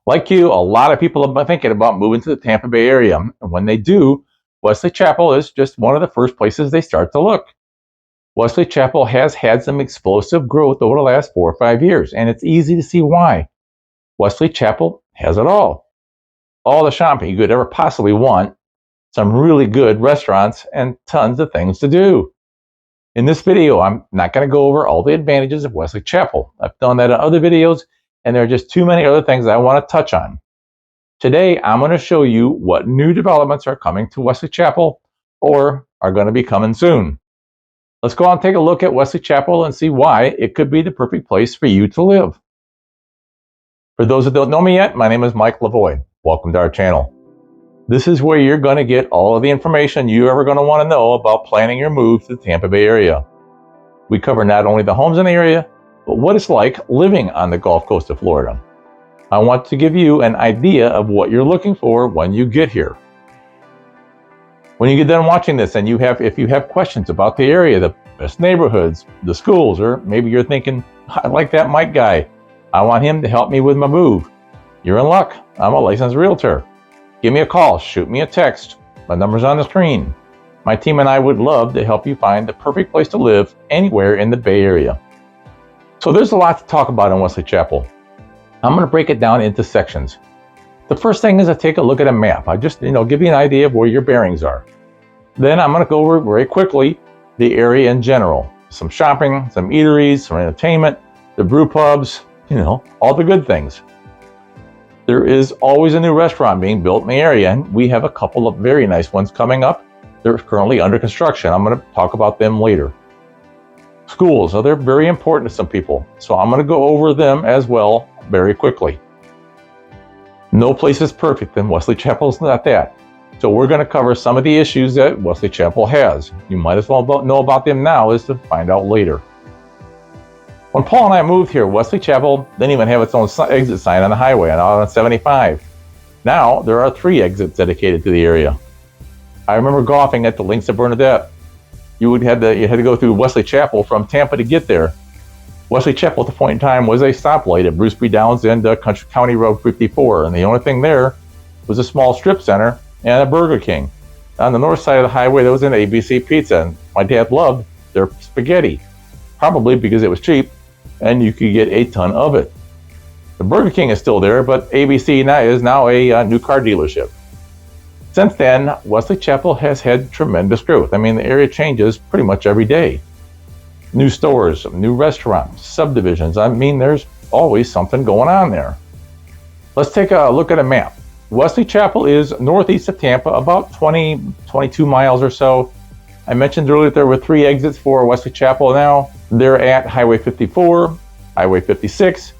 Like you, a lot of people have been thinking about moving to the Tampa Bay area. And when they do, Wesley Chapel is just one of the first places they start to look. Wesley Chapel has had some explosive growth over the last 4 or 5 years, and it's easy to see why. Wesley Chapel has it all the shopping you could ever possibly want, some really good restaurants, and tons of things to do. In this video, I'm not going to go over all the advantages of Wesley Chapel. I've done that in other videos, and there are just too many other things I want to touch on. Today, I'm going to show you what new developments are coming to Wesley Chapel or are going to be coming soon. Let's go out and take a look at Wesley Chapel and see why it could be the perfect place for you to live. For those that don't know me yet, my name is Mike Lavoie. Welcome to our channel. This is where you're going to get all of the information you're ever going to want to know about planning your move to the Tampa Bay area. We cover not only the homes in the area, but what it's like living on the Gulf Coast of Florida. I want to give you an idea of what you're looking for when you get here. When you get done watching this and if you have questions about the area, the best neighborhoods, the schools, or maybe you're thinking, I like that Mike guy. I want him to help me with my move. You're in luck. I'm a licensed realtor. Give me a call, shoot me a text. My number's on the screen. My team and I would love to help you find the perfect place to live anywhere in the Bay Area. So there's a lot to talk about in Wesley Chapel. I'm going to break it down into sections. The first thing is to take a look at a map. I just, give you an idea of where your bearings are. Then I'm going to go over very quickly the area in general. Some shopping, some eateries, some entertainment, the brew pubs, all the good things. There is always a new restaurant being built in the area, and we have a couple of very nice ones coming up. They're currently under construction. I'm going to talk about them later. Schools, they're very important to some people, so I'm going to go over them as well very quickly. No place is perfect, and Wesley Chapel is not that. So we're going to cover some of the issues that Wesley Chapel has. You might as well know about them now as to find out later. When Paul and I moved here, Wesley Chapel didn't even have its own exit sign on the highway on 75. Now there are 3 exits dedicated to the area. I remember golfing at the Links of Bernadette. You had to go through Wesley Chapel from Tampa to get there. Wesley Chapel at the point in time was a stoplight at Bruce B. Downs and Country County Road 54, and the only thing there was a small strip center and a Burger King. On the north side of the highway, there was an ABC Pizza, and my dad loved their spaghetti, probably because it was cheap, and you could get a ton of it. The Burger King is still there, but ABC is now a new car dealership. Since then, Wesley Chapel has had tremendous growth. The area changes pretty much every day. New stores, new restaurants, subdivisions. There's always something going on there. Let's take a look at a map. Wesley Chapel is northeast of Tampa, about 22 miles or so. I mentioned earlier there were 3 exits for Wesley Chapel now. They're at Highway 54, Highway 56,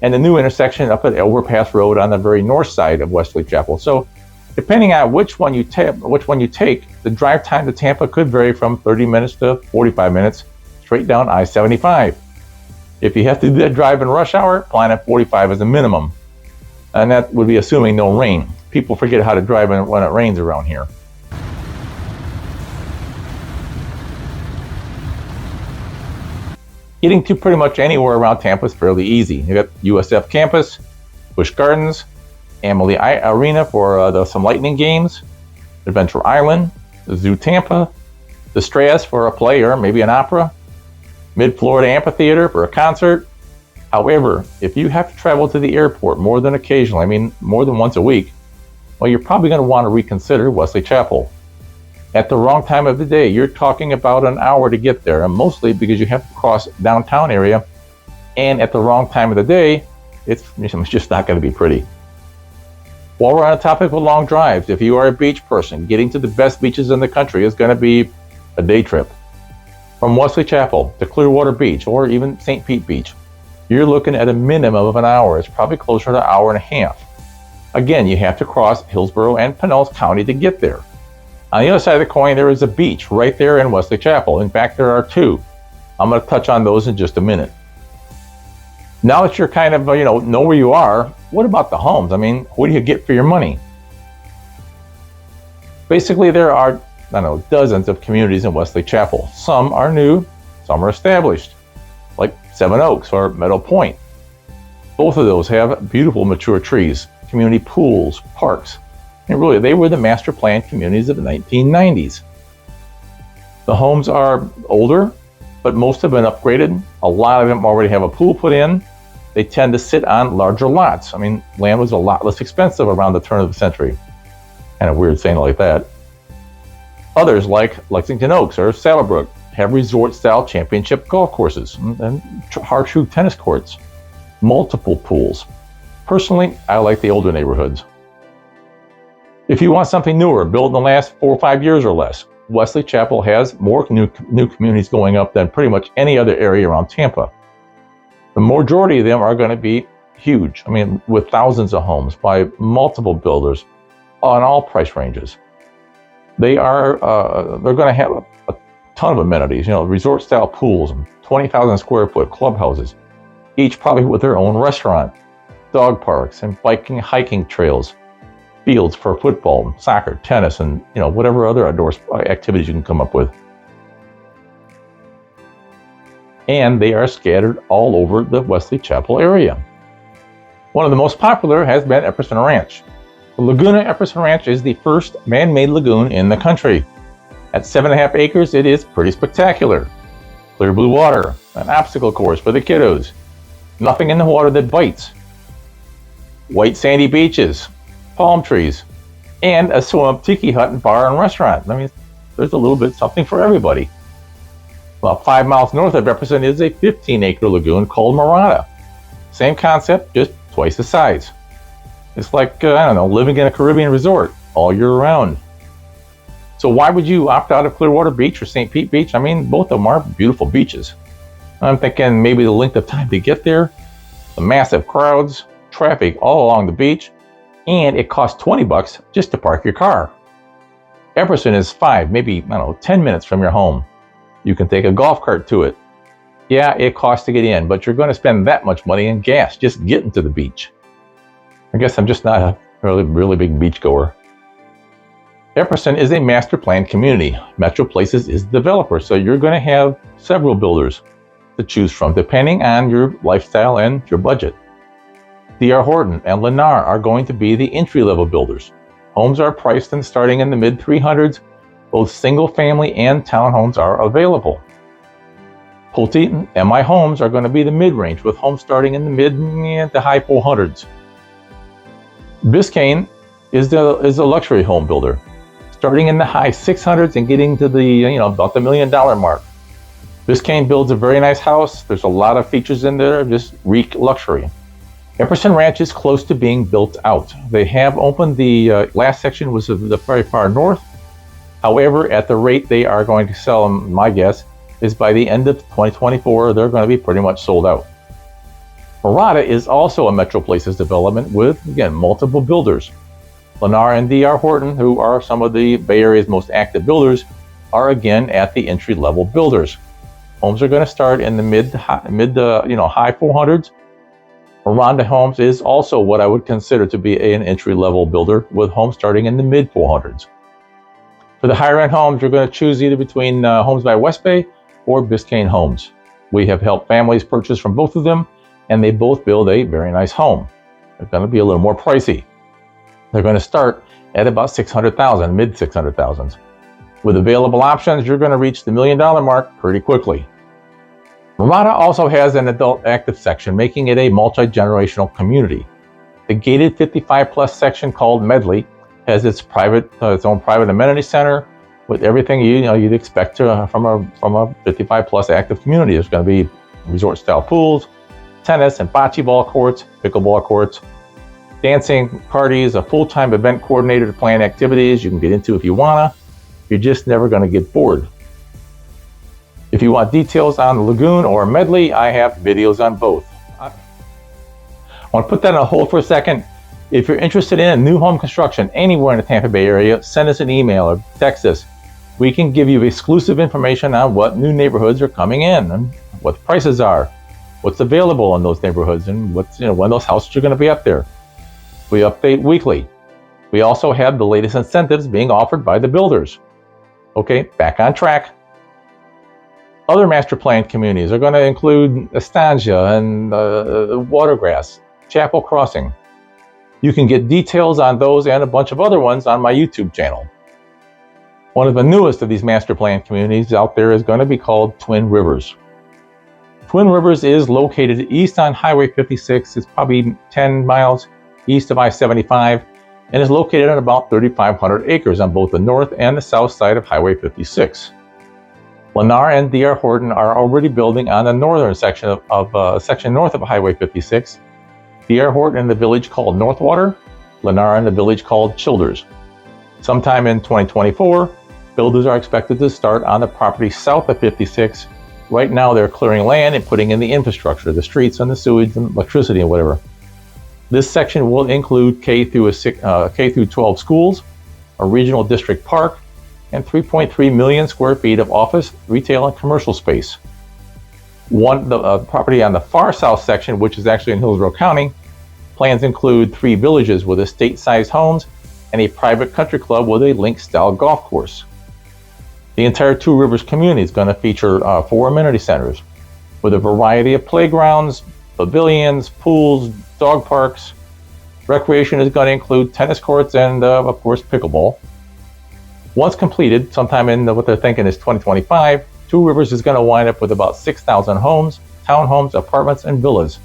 and the new intersection up at Overpass Road on the very north side of Wesley Chapel. So depending on which one you take, the drive time to Tampa could vary from 30 minutes to 45 minutes straight down I-75. If you have to do that drive in rush hour, plan at 45 as a minimum. And that would be assuming no rain. People forget how to drive when it rains around here. Getting to pretty much anywhere around Tampa is fairly easy. You got USF campus, Busch Gardens, Amalie Arena for some lightning games, Adventure Island, the Zoo Tampa, the Stras for a play or maybe an opera, Mid-Florida Amphitheater for a concert. However, if you have to travel to the airport more than occasionally, more than once a week, well, you're probably going to want to reconsider Wesley Chapel. At the wrong time of the day, you're talking about an hour to get there, and mostly because you have to cross downtown area, and at the wrong time of the day, it's just not going to be pretty. While we're on the topic of long drives, if you are a beach person, getting to the best beaches in the country is going to be a day trip. From Wesley Chapel to Clearwater Beach or even St. Pete Beach, you're looking at a minimum of an hour. It's probably closer to an hour and a half. Again, you have to cross Hillsborough and Pinellas County to get there. On the other side of the coin, there is a beach right there in Wesley Chapel. In fact, there are 2. I'm going to touch on those in just a minute. Now that you're kind of, know where you are, what about the homes? What do you get for your money? Basically, there are, dozens of communities in Wesley Chapel. Some are new, some are established, like Seven Oaks or Meadow Point. Both of those have beautiful mature trees, community pools, parks, and really they were the master plan communities of the 1990s. The homes are older, but most have been upgraded. A lot of them already have a pool put in. They tend to sit on larger lots. I mean, land was a lot less expensive around the turn of the century. Kind of weird saying it like that. Others, like Lexington Oaks or Saddlebrook, have resort-style championship golf courses and horseshoe tennis courts, multiple pools. Personally, I like the older neighborhoods. If you want something newer, built in the last 4 or 5 years or less, Wesley Chapel has more new communities going up than pretty much any other area around Tampa. The majority of them are going to be huge. I mean, with thousands of homes by multiple builders on all price ranges. They're going to have a ton of amenities, resort-style pools, 20,000 square foot clubhouses, each probably with their own restaurant, dog parks, and biking, hiking trails, fields for football, soccer, tennis, and whatever other outdoor activities you can come up with. And they are scattered all over the Wesley Chapel area. One of the most popular has been Epperson Ranch. The Laguna Epperson Ranch is the first man-made lagoon in the country. At 7.5 acres, it is pretty spectacular. Clear blue water, an obstacle course for the kiddos, nothing in the water that bites, white sandy beaches, palm trees, and a swamp tiki hut and bar and restaurant. I mean, there's a little bit something for everybody. About 5 miles north of Epperson is a 15-acre lagoon called Morrison. Same concept, just twice the size. It's like, living in a Caribbean resort all year round. So why would you opt out of Clearwater Beach or St. Pete Beach? I mean, both of them are beautiful beaches. I'm thinking maybe the length of time to get there, the massive crowds, traffic all along the beach, and it costs $20 just to park your car. Epperson is 5, maybe 10 minutes from your home. You can take a golf cart to it. Yeah, it costs to get in, but you're going to spend that much money in gas just getting to the beach. I guess I'm just not a really big beach goer. Epperson is a master plan community. Metro Places is the developer, so you're going to have several builders to choose from depending on your lifestyle and your budget. DR Horton and Lennar are going to be the entry-level builders. Homes are priced and starting in the mid-300s. Both single-family and townhomes are available. Pulte and MI Homes are going to be the mid-range, with homes starting in the mid to high 400s. Biscayne is a luxury home builder, starting in the high 600s and getting to the about the $1 million mark. Biscayne builds a very nice house. There's a lot of features in there, just reek luxury. Epperson Ranch is close to being built out. They have opened the last section was the very far north. However, at the rate they are going to sell them, my guess is by the end of 2024, they're going to be pretty much sold out. Morrison is also a Metro Places development with, again, multiple builders. Lennar and DR Horton, who are some of the Bay Area's most active builders, are again at the entry-level builders. Homes are going to start in the mid to high 400s. Morrison Homes is also what I would consider to be an entry-level builder, with homes starting in the mid 400s. For the higher-end homes, you're going to choose either between Homes by West Bay or Biscayne Homes. We have helped families purchase from both of them, and they both build a very nice home. They're going to be a little more pricey. They're going to start at about $600,000, mid 600,000s. With available options, you're going to reach the $1 million mark pretty quickly. Morrison also has an adult active section, making it a multi-generational community. The gated 55-plus section called Medley has its own private amenity center with everything you'd expect from a 55-plus active community. There's going to be resort-style pools, tennis and bocce ball courts, pickleball courts, dancing parties, a full-time event coordinator to plan activities you can get into if you wanna. You're just never going to get bored. If you want details on the lagoon or Medley, I have videos on both. I want to put that on hold for a second. If you're interested in new home construction anywhere in the Tampa Bay area, send us an email or text us. We can give you exclusive information on what new neighborhoods are coming in and what the prices are, what's available in those neighborhoods, and when those houses are going to be up there. We update weekly. We also have the latest incentives being offered by the builders. Okay, back on track. Other master plan communities are going to include Estancia and Watergrass, Chapel Crossing. You can get details on those and a bunch of other ones on my YouTube channel. One of the newest of these master plan communities out there is going to be called Twin Rivers. Twin Rivers is located east on Highway 56. It's probably 10 miles east of I-75 and is located on about 3,500 acres on both the north and the south side of Highway 56. Lennar and DR Horton are already building on the northern section section north of Highway 56. DR Horton in the village called Northwater, Lennar in the village called Childers. Sometime in 2024, builders are expected to start on the property south of 56. Right now they're clearing land and putting in the infrastructure, the streets and the sewage and electricity and whatever. This section will include K through 12 schools, a regional district park, and 3.3 million square feet of office, retail, and commercial space. The property on the far south section, which is actually in Hillsborough County, plans include 3 villages with estate-sized homes and a private country club with a link-style golf course. The entire Two Rivers community is going to feature 4 amenity centers with a variety of playgrounds, pavilions, pools, dog parks. Recreation is going to include tennis courts and, of course, pickleball. Once completed, sometime in what they're thinking is 2025, Two Rivers is going to wind up with about 6,000 homes, townhomes, apartments, and villas.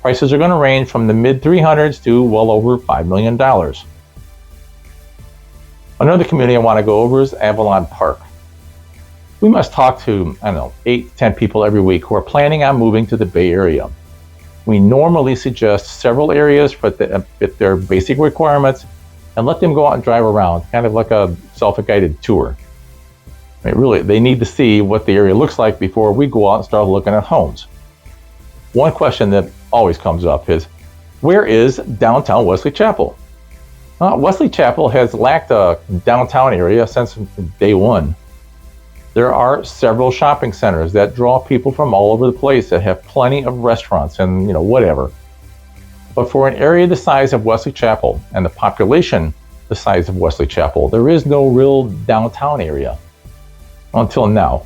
Prices are going to range from the mid-300s to well over $5 million. Another community I want to go over is Avalon Park. We must talk to, 8 to 10 people every week who are planning on moving to the Bay Area. We normally suggest several areas fit their basic requirements and let them go out and drive around, kind of like a self-guided tour. They need to see what the area looks like before we go out and start looking at homes. One question that always comes up is, where is downtown Wesley Chapel? Wesley Chapel has lacked a downtown area since day one. There are several shopping centers that draw people from all over the place that have plenty of restaurants and whatever. But for an area the size of Wesley Chapel and the population the size of Wesley Chapel, there is no real downtown area. Until now.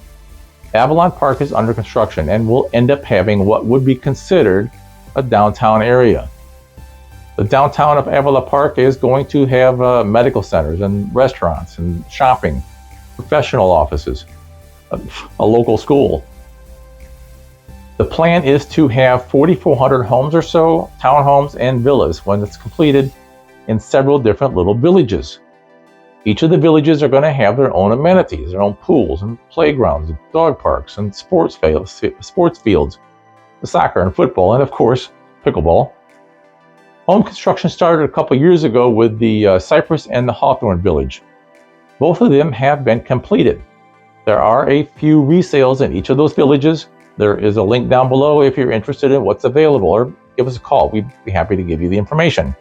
Avalon Park is under construction and will end up having what would be considered a downtown area. The downtown of Avalon Park is going to have medical centers and restaurants and shopping, professional offices, a local school. The plan is to have 4,400 homes or so, townhomes and villas when it's completed in several different little villages. Each of the villages are going to have their own amenities, their own pools and playgrounds, and dog parks and sports fields, soccer and football, and of course, pickleball. Home construction started a couple years ago with the Cypress and the Hawthorne Village. Both of them have been completed. There are a few resales in each of those villages. There is a link down below if you're interested in what's available, or give us a call. We'd be happy to give you the information.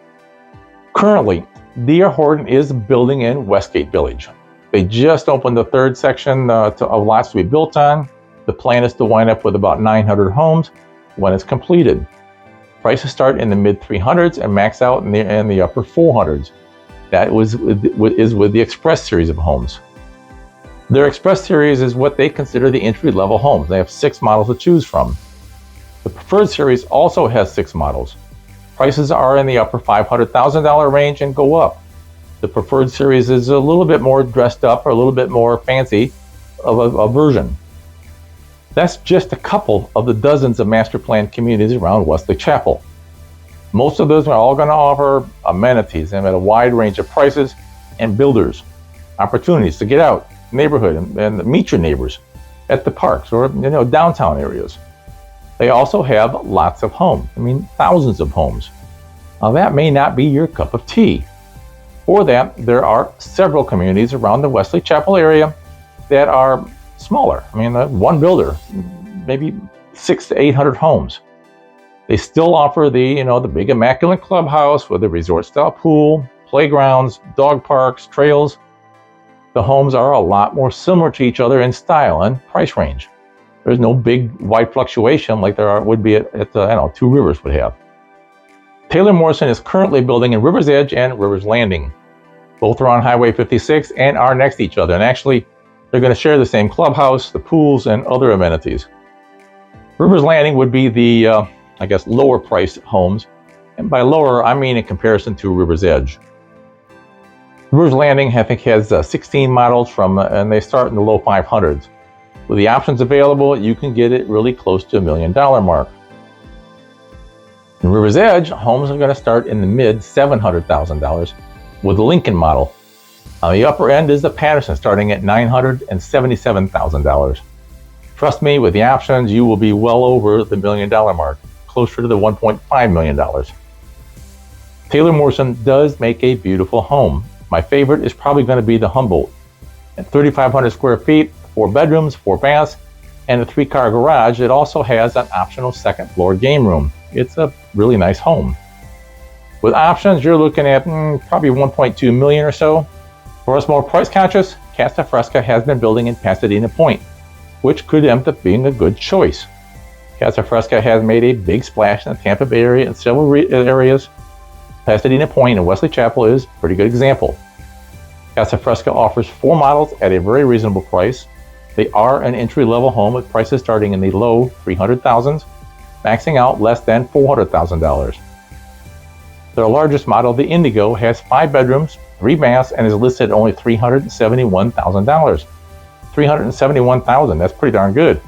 Currently, DR Horton is building in Westgate Village. They just opened the 3rd section of lots to be built on. The plan is to wind up with about 900 homes when it's completed. Prices start in the mid-300s and max out in the upper 400s. That is with the Express series of homes. Their Express series is what they consider the entry-level homes. They have 6 models to choose from. The Preferred series also has 6 models. Prices are in the upper $500,000 range and go up. The Preferred series is a little bit more dressed up or a little bit more fancy of a version. That's just a couple of the dozens of master plan communities around Wesley Chapel. Most of those are all going to offer amenities and at a wide range of prices and builders, opportunities to get out, neighborhood, and meet your neighbors at the parks or downtown areas. They also have lots of homes. Thousands of homes. Now that may not be your cup of tea. For that, there are several communities around the Wesley Chapel area that are smaller. One builder, maybe 600 to 800 homes. They still offer the big immaculate clubhouse with a resort-style pool, playgrounds, dog parks, trails. The homes are a lot more similar to each other in style and price range. There's no big wide fluctuation like would be at Two Rivers would have. Taylor Morrison is currently building in River's Edge and River's Landing. Both are on Highway 56 and are next to each other. And actually, they're going to share the same clubhouse, the pools, and other amenities. River's Landing would be the, lower priced homes. And by lower, I mean in comparison to River's Edge. River's Landing, I think, has 16 models and they start in the low 500s. With the options available, you can get it really close to $1 million mark. In River's Edge, homes are going to start in the mid $700,000 with the Lincoln model. On the upper end is the Patterson, starting at $977,000. Trust me, with the options, you will be well over the $1 million mark, closer to the $1.5 million. Taylor Morrison does make a beautiful home. My favorite is probably going to be the Humboldt. At 3,500 square feet, 4 bedrooms, 4 baths, and a 3-car garage, it also has an optional second floor game room. It's a really nice home. With options, you're looking at probably $1.2 million or so. For us more price conscious, Casa Fresca has been building in Pasadena Point, which could end up being a good choice. Casa Fresca has made a big splash in the Tampa Bay area and several areas. Pasadena Point and Wesley Chapel is a pretty good example. Casa Fresca offers 4 models at a very reasonable price. They are an entry-level home with prices starting in the low $300,000s, maxing out less than $400,000. Their largest model, the Indigo, has 5 bedrooms, 3 baths, and is listed at only $371,000. $371,000, that's pretty darn good.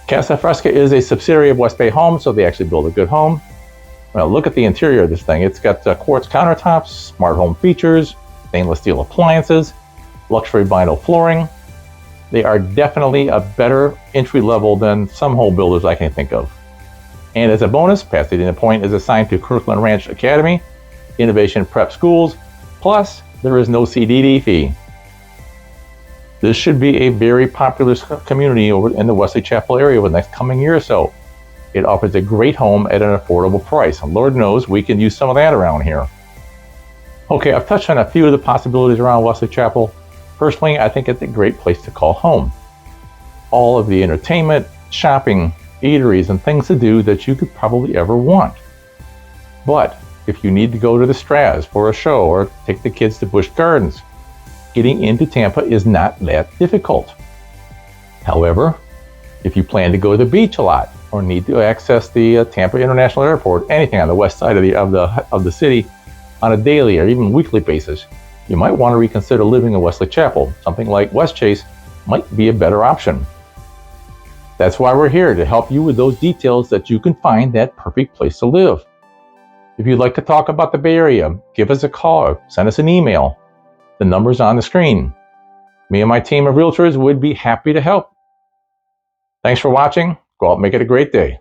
Casa Fresca is a subsidiary of Westgate Homes, so they actually build a good home. Well, look at the interior of this thing. It's got quartz countertops, smart home features, stainless steel appliances, luxury vinyl flooring. They are definitely a better entry level than some home builders I can think of. And as a bonus, Pasadena Point is assigned to Kirkland Ranch Academy, Innovation Prep Schools, plus there is no CDD fee. This should be a very popular community over in the Wesley Chapel area over the next coming year or so. It offers a great home at an affordable price, and Lord knows we can use some of that around here. Okay, I've touched on a few of the possibilities around Wesley Chapel. Personally, I think it's a great place to call home. All of the entertainment, shopping, eateries, and things to do that you could probably ever want. But if you need to go to the Straz for a show or take the kids to Busch Gardens, getting into Tampa is not that difficult. However, if you plan to go to the beach a lot or need to access the Tampa International Airport, anything on the west side of the city on a daily or even weekly basis, you might want to reconsider living in Wesley Chapel. Something like West Chase might be a better option. That's why we're here, to help you with those details that you can find that perfect place to live. If you'd like to talk about the Bay Area, give us a call or send us an email. The number's on the screen. Me and my team of realtors would be happy to help. Thanks for watching. Go out and make it a great day.